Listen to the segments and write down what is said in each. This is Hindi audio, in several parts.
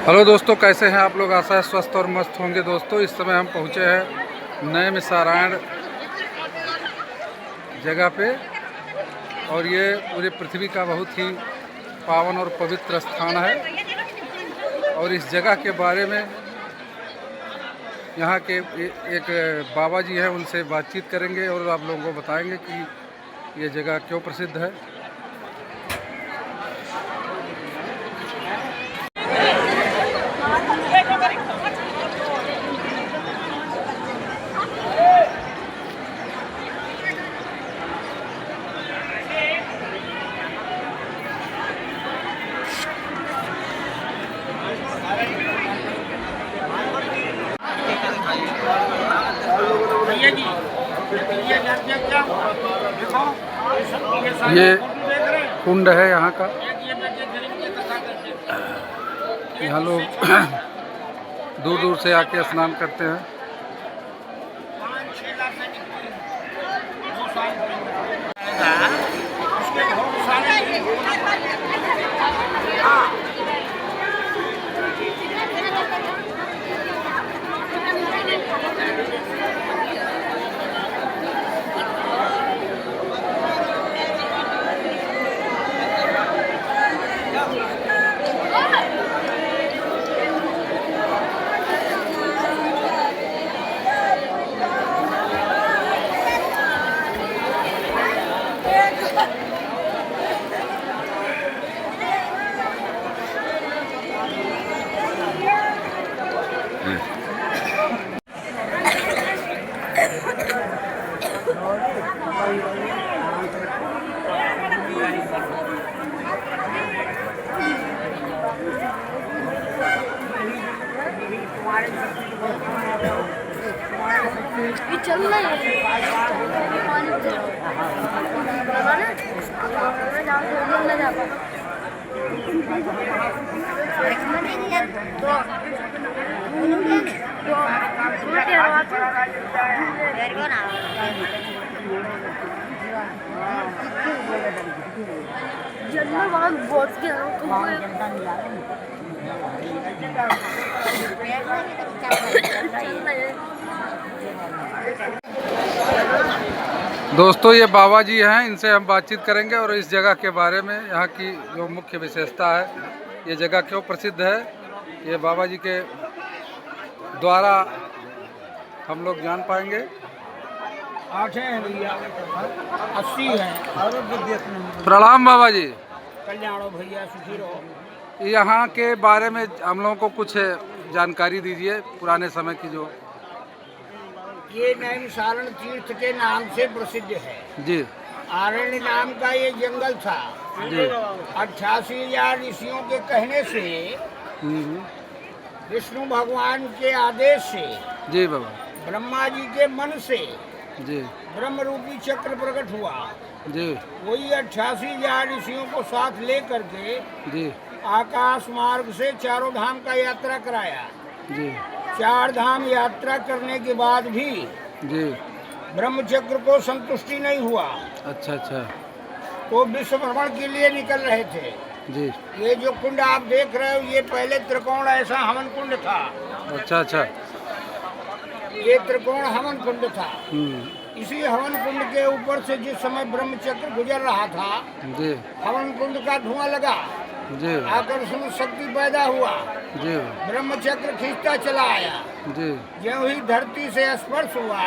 हेलो दोस्तों, कैसे हैं आप लोग। आशा है स्वस्थ और मस्त होंगे। दोस्तों, इस समय हम पहुंचे हैं नए मिसारायण जगह पे, और ये पूरी पृथ्वी का बहुत ही पावन और पवित्र स्थान है। और इस जगह के बारे में यहाँ के एक बाबा जी हैं, उनसे बातचीत करेंगे और आप लोगों को बताएंगे कि ये जगह क्यों प्रसिद्ध है। ये कुंड है यहाँ का। यहाँ लोग दूर दूर से आके स्नान करते हैं। दोस्तों, ये बाबा जी हैं, इनसे हम बातचीत करेंगे और इस जगह के बारे में, यहाँ की जो मुख्य विशेषता है, ये जगह क्यों प्रसिद्ध है, ये बाबा जी के द्वारा हम लोग जान पाएंगे। 8 हैं भैया, 80 है। प्रणाम बाबा जी। कल्याण हो भैया, सुखी रहो। यहाँ के बारे में हम लोगों को कुछ जानकारी दीजिए, पुराने समय की जो। ये नैमिषारण तीर्थ के नाम से प्रसिद्ध है जी। आरण्य नाम का ये जंगल था जी। 88,000 ऋषियों के कहने से, विष्णु भगवान के आदेश से, जी बाबा, ब्रह्मा जी के मन से जी ब्रह्म रूपी चक्र प्रकट हुआ। जी। वही 88,000 ऋषियों को साथ लेकर के जी आकाश मार्ग से चारों धाम का यात्रा कराया। जी। 4 धाम यात्रा करने के बाद भी जी ब्रह्मचक्र को संतुष्टि नहीं हुआ। अच्छा अच्छा। तो विश्व भ्रमण के लिए निकल रहे थे। जी। ये जो कुंड आप देख रहे हो, ये पहले त्रिकोण ऐसा हवन कुंड था। अच्छा अच्छा। ये त्रिकोण हवन कुंड था। इसी हवन कुंड के ऊपर से जिस समय ब्रह्मचक्र गुजर रहा था, जी, हवन कुंड का धुआं लगा, जी, आकर्षण शक्ति पैदा हुआ, जी, ब्रह्मचक्र खींचता चला आया, जी, ज्यों ही धरती से स्पर्श हुआ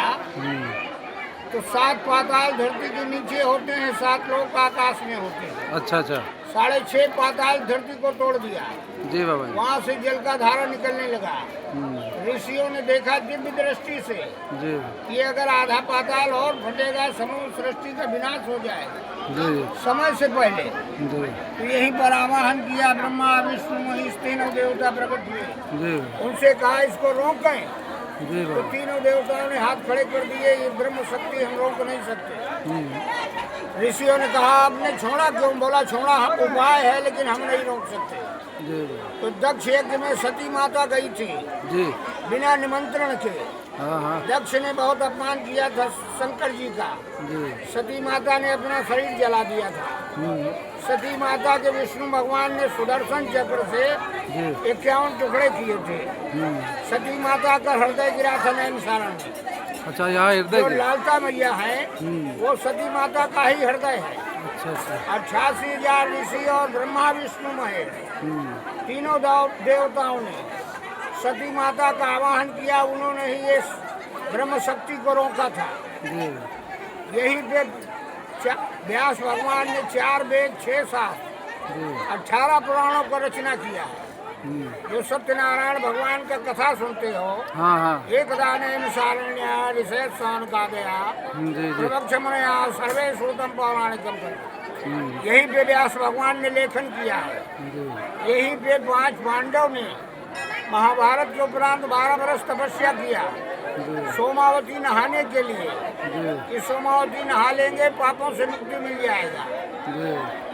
तो 7 पाताल धरती के नीचे होते हैं, 7 लोक आकाश में होते हैं। अच्छा अच्छा। 6.5 पाताल धरती को तोड़ दिया। जी बाबा। वहाँ से जल का धारा निकलने लगा। ऋषियों ने देखा दिव्य दृष्टि से, जी, कि अगर आधा पाताल और फटेगा, समूह सृष्टि का विनाश हो जाएगा, जी, समय से पहले। जी। तो यहीं पर आवाहन किया, ब्रह्मा विष्णु महेश तीनों देवता प्रकट हुए। जी। उनसे कहा इसको रोकें। जी। तो तीनों देवताओं ने हाथ खड़े कर दिए, ये ब्रह्म शक्ति हम रोक नहीं सकते। ऋषियों ने कहा आपने छोड़ा क्यों? बोला छोड़ा हम उपाय है, लेकिन हम नहीं रोक सकते। जी। तो दक्ष यज्ञ में सती माता गई थी, जी, बिना निमंत्रण के। दक्ष ने बहुत अपमान किया था शंकर जी का। जी। सती माता ने अपना शरीर जला दिया था। सती माता के विष्णु भगवान ने सुदर्शन चक्र से 51 टुकड़े किए थे। सती माता का हृदय गिरा था नैमिषारण्य में। अच्छा, यहाँ हृदय जो लालता मैया है वो सती माता का ही हृदय है। अच्छा। 88,000 ऋषि और ब्रह्मा विष्णु महेश तीनों देवताओं ने सती माता का आवाहन किया। उन्होंने ही ये ब्रह्म शक्ति को रोका था। यही पे व्यास भगवान ने 4 वेद 6 शास्त्र 18 पुराणों को रचना किया है। जो सत्यनारायण भगवान का कथा सुनते हो, एक दाने निषेध का गया प्रवक्ष मनया सर्वे श्रुतम पौराणिकम कर। यहीं पे व्यास भगवान ने लेखन किया है। यहीं पे 5 पांडव ने महाभारत के उपरांत 12 वर्ष तपस्या किया सोमावती नहाने के लिए कि सोमावती नहा लेंगे पापों से मुक्ति मिल जाएगा।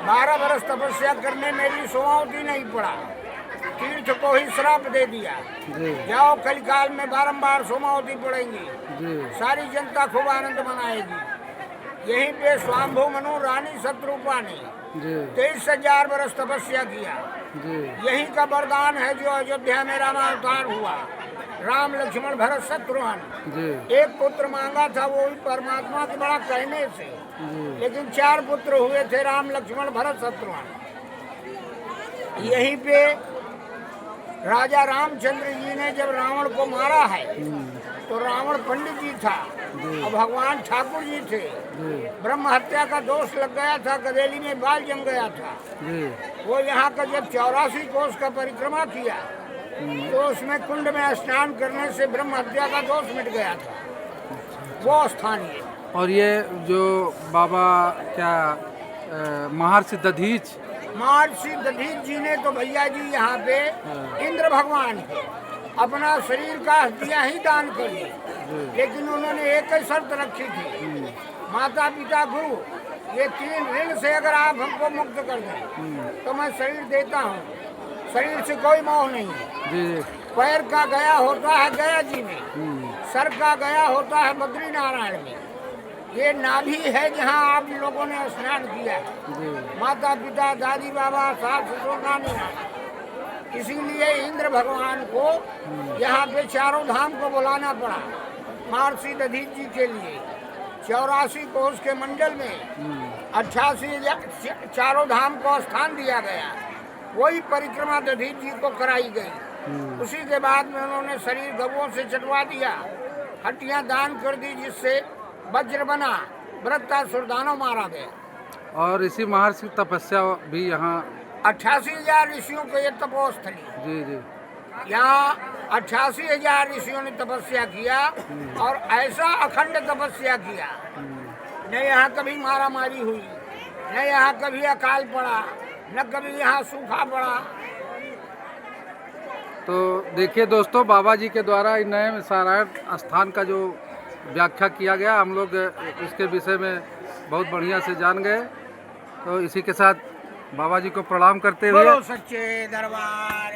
12 वर्ष तपस्या करने में भी सोमावती नहीं पड़ा। तीर्थ को ही श्राप दे दिया, जाओ कलिकाल में बारंबार सोमावती पड़ेंगी, सारी जनता खूब आनंद मनाएगी। यहीं पे स्वाम्भु मनु रानी शत्रुपा ने 23,000 वर्ष तपस्या किया। यही का वरदान है जो अयोध्या में रामावतार हुआ। राम लक्ष्मण भरत शत्रुघ्न एक पुत्र मांगा था, वो भी परमात्मा के बड़ा कहने से, लेकिन 4 पुत्र हुए थे राम लक्ष्मण भरत शत्रुघ्न। यहीं पे राजा रामचंद्र जी ने जब रावण को मारा है तो रावण पंडित जी था और भगवान ठाकुर जी थे। ब्रह्म हत्या का दोष लग गया था, गदेली में बाल जम गया था। वो यहाँ का जब 84 कोस का परिक्रमा किया तो उसमें कुंड में स्नान करने से ब्रह्म हत्या का दोष मिट गया था। वो स्थान है। और ये जो बाबा क्या महर्षि दधीच जी ने तो भैया जी यहाँ पे इंद्र भगवान के अपना शरीर का दिया ही दान कर दिया, लेकिन उन्होंने एक ही शर्त रखी थी, माता पिता गुरु ये 3 ऋण से अगर आप हमको मुक्त कर दें तो मैं शरीर देता हूँ। शरीर से कोई मोह नहीं है। पैर का गया होता है गया जी में, सर का गया होता है बद्री नारायण में। ये नाभि है जहाँ आप लोगों ने स्नान किया, माता पिता दादी बाबा सास ससुर नानी नानी। इसीलिए इंद्र भगवान को यहाँ पे 4 धाम को बुलाना पड़ा महर्षि दधीच जी के लिए। 84 कोस के मंडल में 88 4 धाम को स्थान दिया गया। वही परिक्रमा दधीच जी को कराई गई। उसी के बाद में उन्होंने शरीर गवों से चटवा दिया, हड्डियां दान कर दी, जिससे वज्र बना, वृत्तासुर दानव मारा गया। और इसी महर्षि तपस्या भी यहाँ 88,000 ऋषियों को ये तपोस्थली यहाँ 88,000 ऋषियों ने तपस्या किया और ऐसा अखंड तपस्या किया। न यहाँ कभी मारा मारी हुई, न यहाँ कभी अकाल पड़ा, न कभी यहाँ सूखा पड़ा। तो देखिए दोस्तों, बाबा जी के द्वारा नैमिषारण्य स्थान का जो व्याख्या किया गया, हम लोग इसके विषय में बहुत बढ़िया से जान गए। तो इसी के साथ बाबा जी को प्रणाम करते हुए सच्चे दरबार